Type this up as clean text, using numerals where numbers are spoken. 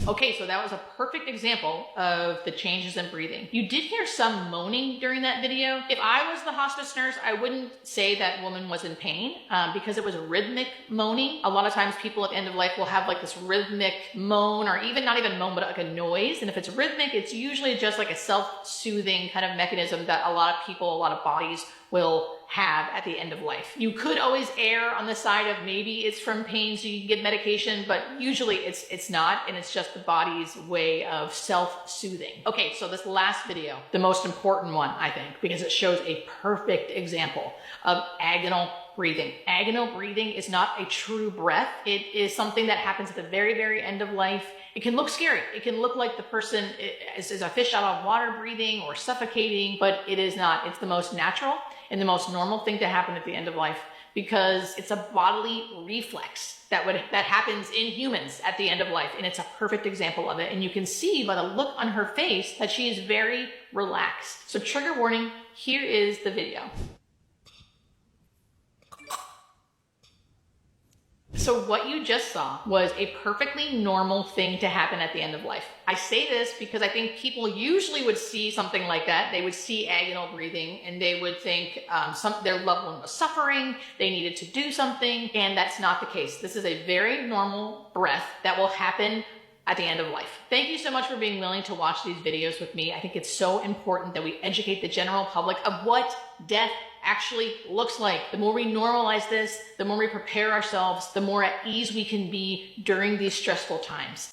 Okay, so that was a perfect example of the changes in breathing. You did hear some moaning during that video. If I was the hospice nurse, I wouldn't say that woman was in pain because it was rhythmic moaning. A lot of times people at the end of life will have like this rhythmic moan, or even not even moan, but like a noise. And if it's rhythmic, it's usually just like a self-soothing kind of mechanism that a lot of people, a lot of bodies will have at the end of life. You could always err on the side of maybe it's from pain so you can get medication, but usually it's not, and it's just the body's way of self-soothing. Okay, so this last video, the most important one, I think, because it shows a perfect example of agonal breathing. Agonal breathing is not a true breath. It is something that happens at the very, very end of life. It can look scary. It can look like the person is a fish out of water breathing or suffocating, but it is not. It's the most natural and the most normal thing to happen at the end of life, because it's a bodily reflex that happens in humans at the end of life. And it's a perfect example of it. And you can see by the look on her face that she is very relaxed. So trigger warning, here is the video. So what you just saw was a perfectly normal thing to happen at the end of life. I say this because I think people usually would see something like that. They would see agonal breathing and they would think their loved one was suffering, they needed to do something, and that's not the case. This is a very normal breath that will happen at the end of life. Thank you so much for being willing to watch these videos with me. I think it's so important that we educate the general public of what death actually looks like. The more we normalize this, the more we prepare ourselves, the more at ease we can be during these stressful times.